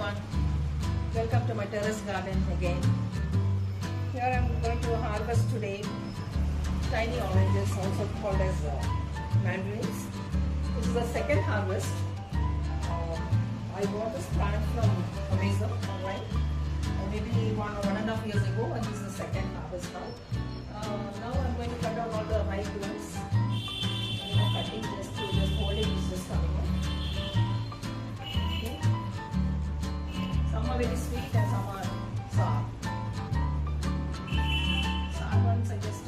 everyone, welcome to my terrace garden again. Here I am going to harvest today tiny oranges, also called as mandarins. This is the second harvest. I bought this plant from Amazon online maybe 1.5 years ago, and this is the second harvest now. Now I am going to cut down all the high plants. Cutting just to the holding is just coming out. Okay. Some are very sweet and some are sour. Sour ones I just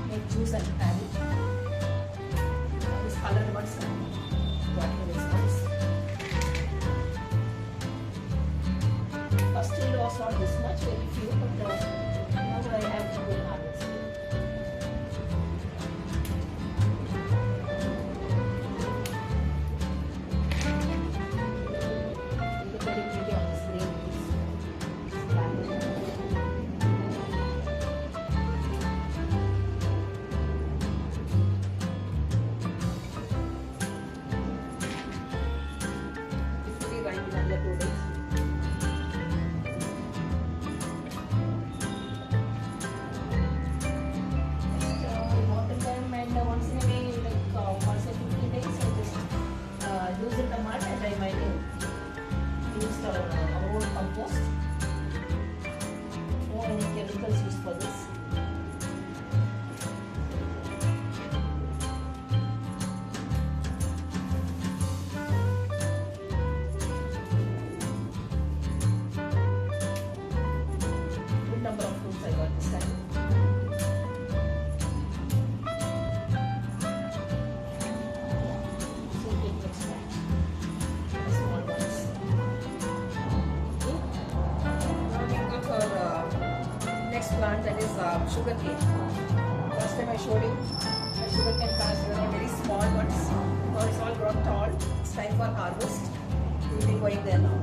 make juice and add it. These colored ones and water is nice. First year was not this much, very few, but now I have to good harvest. Compost. No any chemicals used for this. Good number of fruits I got this time. So take next one. Small ones. Next plant, that is sugar cane. Last time I showed you the sugar cane plants, they are very small ones. Now it's all grown tall. It's time for harvest. We'll be going there now.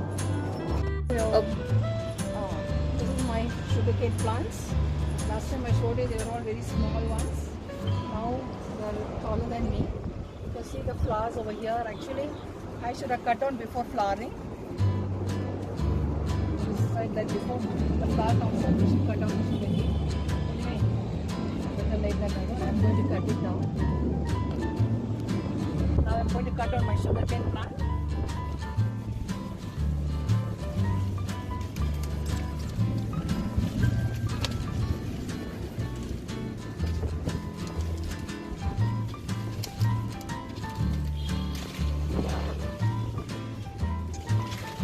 This is my sugar cane plants. Last time I showed you they were all very small ones. Now they are taller than me. You can see the flowers over here. Actually, I should have cut down before flowering. That before the flower comes up, we should cut down the sugar cane. Anyway, better late than never. I'm going to cut it down. Now I'm going to cut down my sugar cane plant.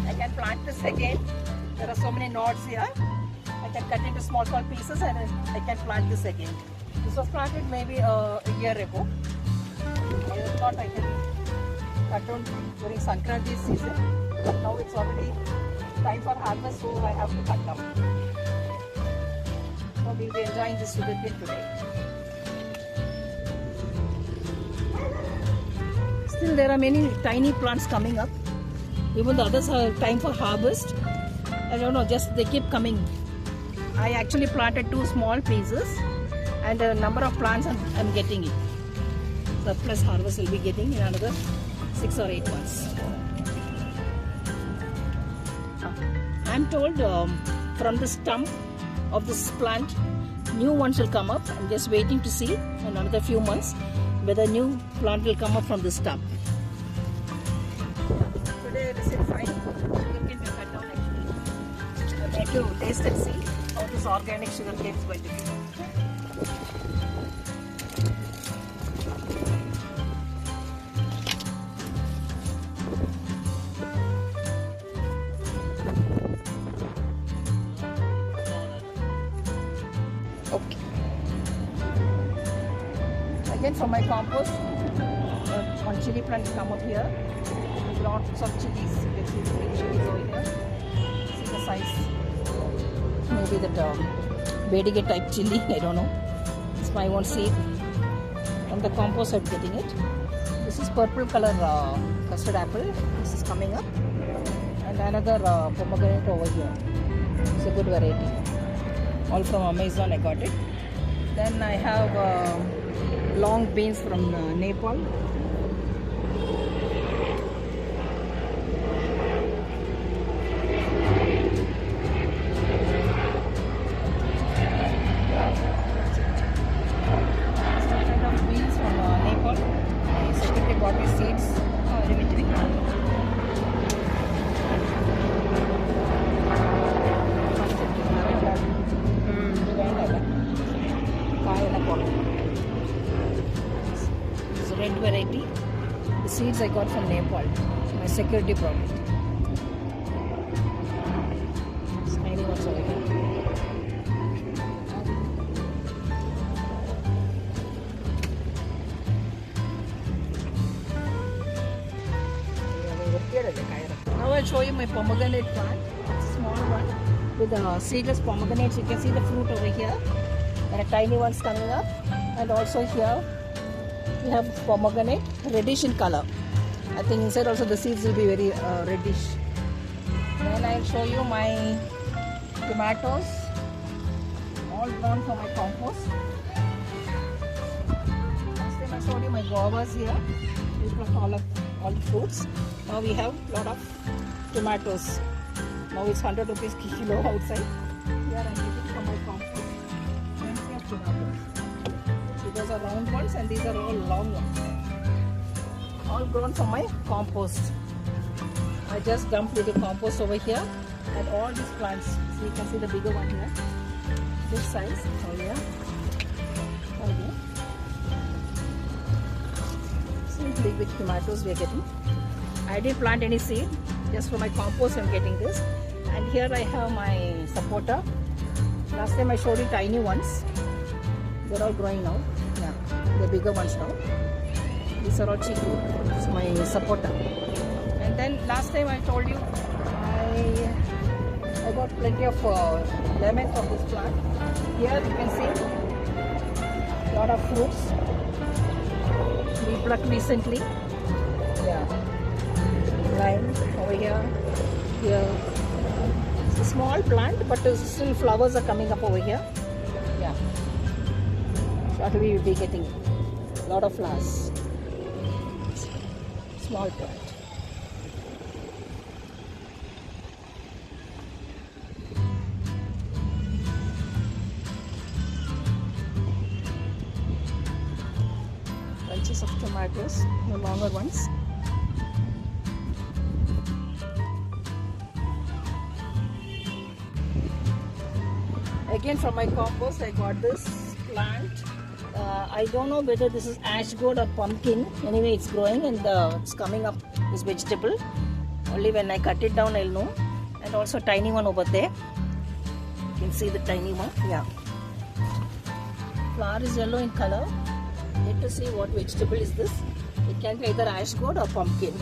I can plant this again. There are so many nodes here. I can cut into small pieces and I can plant this again. This was planted maybe a year ago. I thought I can cut down during Sankranti season. But now it's already time for harvest, so I have to cut down. So we'll be enjoying this sugarcane today. Still there are many tiny plants coming up. Even the others are time for harvest. I don't know, just they keep coming. I actually planted 2 small pieces and a number of plants I'm getting it. Surplus harvest will be getting in another 6 or 8 months. I'm told from the stump of this plant, new ones will come up. I'm just waiting to see in another few months whether new plant will come up from the stump. Today I received fine. To taste and see how this organic sugar cane is going to be. Okay. Again from my compost, one chili plant will come up here. There's lots of chilies. You can see the big chilies over here. See the size. Maybe that Bedige type chili, I don't know. It's my own seed. From the compost I'm getting it. This is purple color custard apple. This is coming up. And another pomegranate over here. It's a good variety. All from Amazon I got it. Then I have long beans from Nepal. I got from Nepal. It's my security product. It's tiny ones over here. Now I'll show you my pomegranate plant. It's a small one with the seedless pomegranates. You can see the fruit over here. There are tiny ones coming up, and also here we have pomegranate, reddish in color. I think inside also the seeds will be very reddish. Then I'll show you my tomatoes, all grown from my compost. Last time I showed you my guavas here. We've got all the fruits. Now we have a lot of tomatoes. Now it's 100 rupees kilo outside. Here I'm getting from my compost. Plenty of tomatoes. So those are round ones and these are all long ones. All grown from my compost. I just dumped little compost over here and all these plants. So you can see the bigger one here. This size over here. Okay. Simply with tomatoes we are getting. I didn't plant any seed, just for my compost I'm getting this. And here I have my sapota. Last time I showed you tiny ones. They're all growing now. Yeah, the bigger ones now. These are all chiku. It's my sapota. And then last time I told you I got plenty of lemon from this plant. Here you can see a lot of fruits. We plucked recently. Yeah. Lime over here. Here. It's a small plant, but still flowers are coming up over here. Yeah. Shortly we will be getting a lot of flowers. Small plant. Bunches of tomatoes, the longer ones. Again from my compost I got this plant. I don't know whether this is ash gourd or pumpkin. Anyway, it's growing and it's coming up, this vegetable. Only when I cut it down I'll know. And also tiny one over there. You can see the tiny one. Yeah. Flower is yellow in color. Let us see what vegetable is this. It can be either ash gourd or pumpkin.